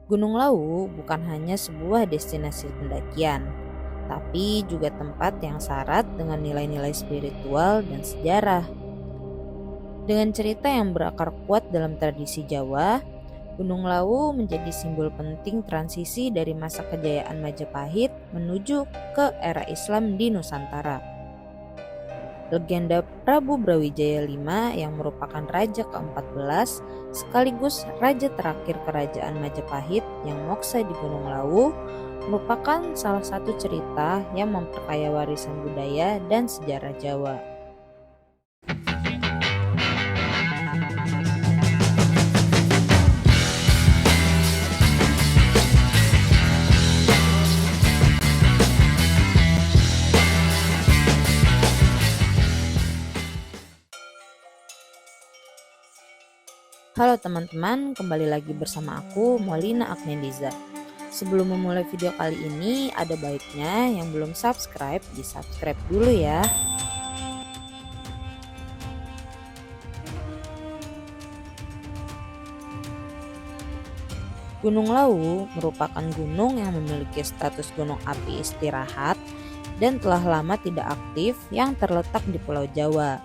Gunung Lawu bukan hanya sebuah destinasi pendakian, tapi juga tempat yang syarat dengan nilai-nilai spiritual dan sejarah. Dengan cerita yang berakar kuat dalam tradisi Jawa, Gunung Lawu menjadi simbol penting transisi dari masa kejayaan Majapahit menuju ke era Islam di Nusantara. Legenda Prabu Brawijaya V yang merupakan raja ke-14 sekaligus raja terakhir kerajaan Majapahit yang moksa di Gunung Lawu merupakan salah satu cerita yang memperkaya warisan budaya dan sejarah Jawa. Halo teman-teman, kembali lagi bersama aku Maulina Agnendiza. Sebelum memulai video kali ini, ada baiknya yang belum subscribe, di-subscribe dulu ya. Gunung Lawu merupakan gunung yang memiliki status gunung api istirahat dan telah lama tidak aktif yang terletak di Pulau Jawa,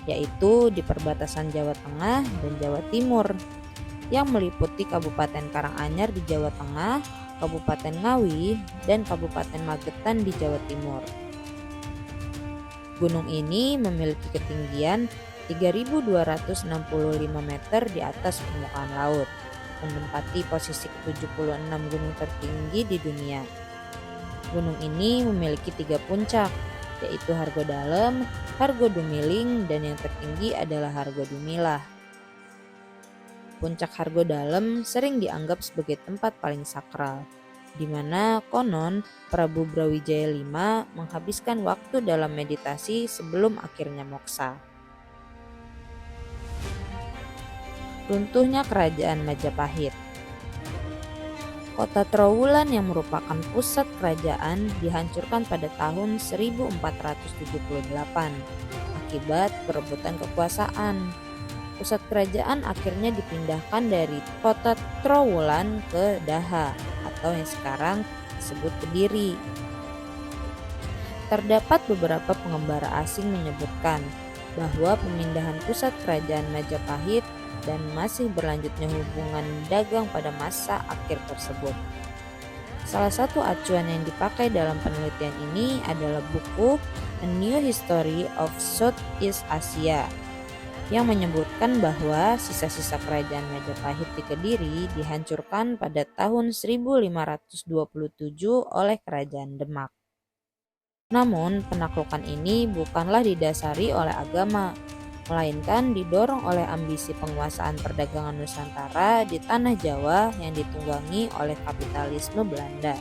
yaitu di perbatasan Jawa Tengah dan Jawa Timur, yang meliputi Kabupaten Karanganyar di Jawa Tengah, Kabupaten Ngawi, dan Kabupaten Magetan di Jawa Timur. Gunung ini memiliki ketinggian 3.265 meter di atas permukaan laut, menempati posisi ke-76 gunung tertinggi di dunia. Gunung ini memiliki 3 puncak, yaitu Hargodalem, Hargodumiling, dan yang tertinggi adalah Hargodumilah. Puncak Hargodalem sering dianggap sebagai tempat paling sakral, di mana konon Prabu Brawijaya V menghabiskan waktu dalam meditasi sebelum akhirnya moksa. Runtuhnya Kerajaan Majapahit. Kota Trowulan yang merupakan pusat kerajaan dihancurkan pada tahun 1478 akibat perebutan kekuasaan. Pusat kerajaan akhirnya dipindahkan dari kota Trowulan ke Daha atau yang sekarang disebut Kediri. Terdapat beberapa pengembara asing menyebutkan bahwa pemindahan pusat kerajaan Majapahit dan masih berlanjutnya hubungan dagang pada masa akhir tersebut. Salah satu acuan yang dipakai dalam penelitian ini adalah buku A New History of Southeast Asia yang menyebutkan bahwa sisa-sisa kerajaan Majapahit di Kediri dihancurkan pada tahun 1527 oleh Kerajaan Demak. Namun, penaklukan ini bukanlah didasari oleh agama, melainkan didorong oleh ambisi penguasaan perdagangan Nusantara di tanah Jawa yang ditunggangi oleh kapitalisme Belanda.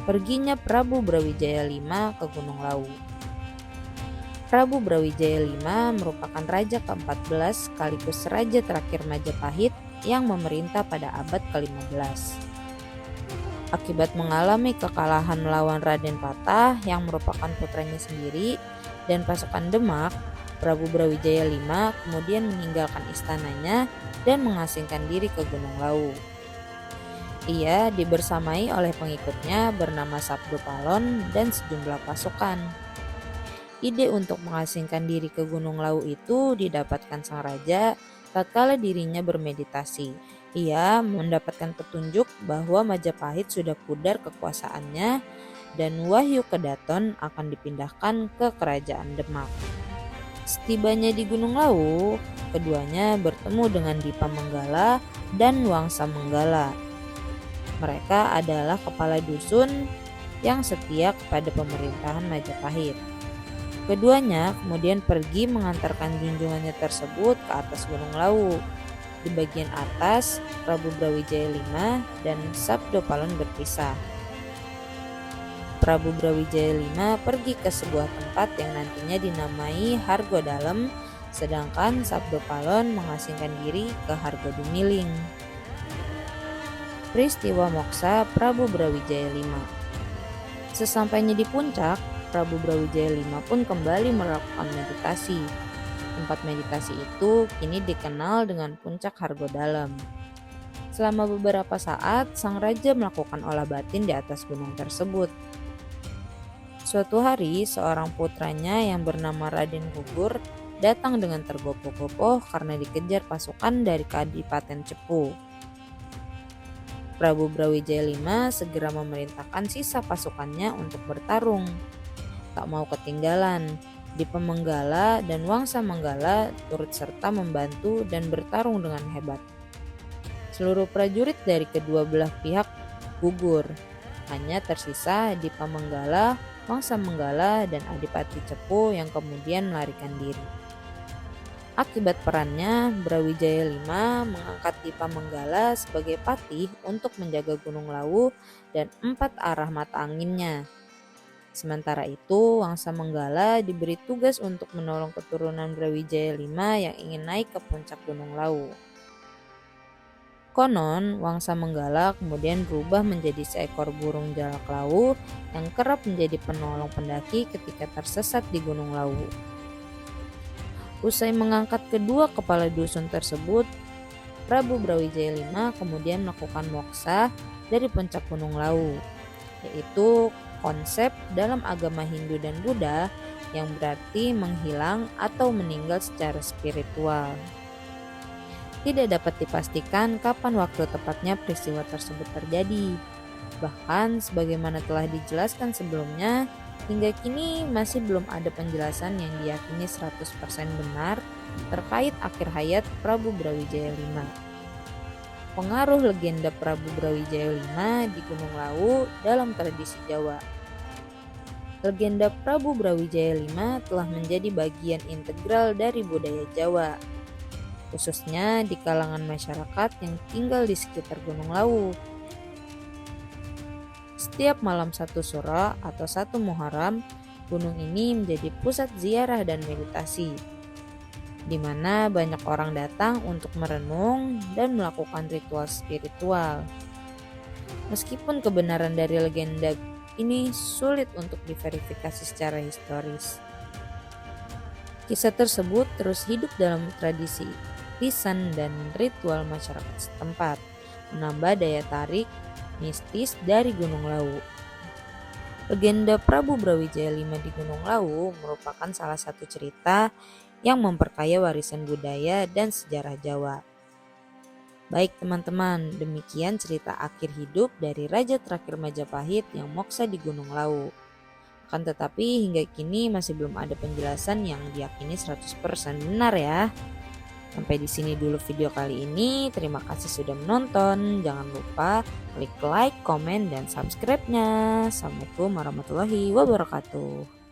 Perginya Prabu Brawijaya V ke Gunung Lawu. Prabu Brawijaya V merupakan raja ke-14 sekaligus raja terakhir Majapahit yang memerintah pada abad ke-15. Akibat mengalami kekalahan melawan Raden Patah yang merupakan putranya sendiri dan pasukan Demak, Prabu Brawijaya V kemudian meninggalkan istananya dan mengasingkan diri ke Gunung Lawu. Ia dibersamai oleh pengikutnya bernama Sabdopalon dan sejumlah pasukan. Ide untuk mengasingkan diri ke Gunung Lawu itu didapatkan sang raja tatkala dirinya bermeditasi. Ia mendapatkan petunjuk bahwa Majapahit sudah pudar kekuasaannya dan Wahyu Kedaton akan dipindahkan ke Kerajaan Demak. Setibanya di Gunung Lawu, keduanya bertemu dengan Dipa Menggala dan Wangsa Menggala. Mereka adalah kepala dusun yang setia kepada pemerintahan Majapahit. Keduanya kemudian pergi mengantarkan junjungannya tersebut ke atas Gunung Lawu. Di bagian atas, Prabu Brawijaya V dan Sabdopalon berpisah. Prabu Brawijaya V pergi ke sebuah tempat yang nantinya dinamai Hargodalem, sedangkan Sabdopalon mengasingkan diri ke Hargodumiling. Peristiwa moksa Prabu Brawijaya V. Sesampainya di puncak, Prabu Brawijaya V pun kembali melakukan meditasi. Tempat meditasi itu kini dikenal dengan Puncak Hargodalem. Selama beberapa saat, sang raja melakukan olah batin di atas gunung tersebut. Suatu hari, seorang putranya yang bernama Raden Gugur datang dengan tergopoh-gopoh karena dikejar pasukan dari Kadipaten Cepu. Prabu Brawijaya V segera memerintahkan sisa pasukannya untuk bertarung. Tak mau ketinggalan, Dipa Menggala dan Wangsa Menggala turut serta membantu dan bertarung dengan hebat. Seluruh prajurit dari kedua belah pihak gugur. Hanya tersisa Dipa Menggala, Wangsa Menggala, dan Adipati Cepu yang kemudian melarikan diri. Akibat perannya, Brawijaya V mengangkat Dipa Menggala sebagai patih untuk menjaga Gunung Lawu dan 4 arah mata anginnya. Sementara itu, Wangsa Menggala diberi tugas untuk menolong keturunan Brawijaya V yang ingin naik ke puncak Gunung Lawu. Konon, Wangsa Menggala kemudian berubah menjadi seekor burung jalak lawu yang kerap menjadi penolong pendaki ketika tersesat di Gunung Lawu. Usai mengangkat kedua kepala dusun tersebut, Prabu Brawijaya V kemudian melakukan moksa dari puncak Gunung Lawu, yaitu konsep dalam agama Hindu dan Buddha yang berarti menghilang atau meninggal secara spiritual. Tidak dapat dipastikan kapan waktu tepatnya peristiwa tersebut terjadi. Bahkan sebagaimana telah dijelaskan sebelumnya, hingga kini masih belum ada penjelasan yang diyakini 100% benar terkait akhir hayat Prabu Brawijaya V. Pengaruh legenda Prabu Brawijaya V di Gunung Lawu dalam tradisi Jawa. Legenda Prabu Brawijaya V telah menjadi bagian integral dari budaya Jawa, khususnya di kalangan masyarakat yang tinggal di sekitar Gunung Lawu. Setiap malam 1 Suro atau 1 Muharram, gunung ini menjadi pusat ziarah dan meditasi, di mana banyak orang datang untuk merenung dan melakukan ritual spiritual. Meskipun kebenaran dari legenda ini sulit untuk diverifikasi secara historis, kisah tersebut terus hidup dalam tradisi lisan dan ritual masyarakat setempat, menambah daya tarik mistis dari Gunung Lawu. Legenda Prabu Brawijaya V di Gunung Lawu merupakan salah satu cerita yang memperkaya warisan budaya dan sejarah Jawa. Baik teman-teman, demikian cerita akhir hidup dari Raja terakhir Majapahit yang moksa di Gunung Lawu. Akan tetapi hingga kini masih belum ada penjelasan yang diyakini 100% benar ya. Sampai di sini dulu video kali ini. Terima kasih sudah menonton. Jangan lupa klik like, komen, dan subscribe-nya. Assalamualaikum warahmatullahi wabarakatuh.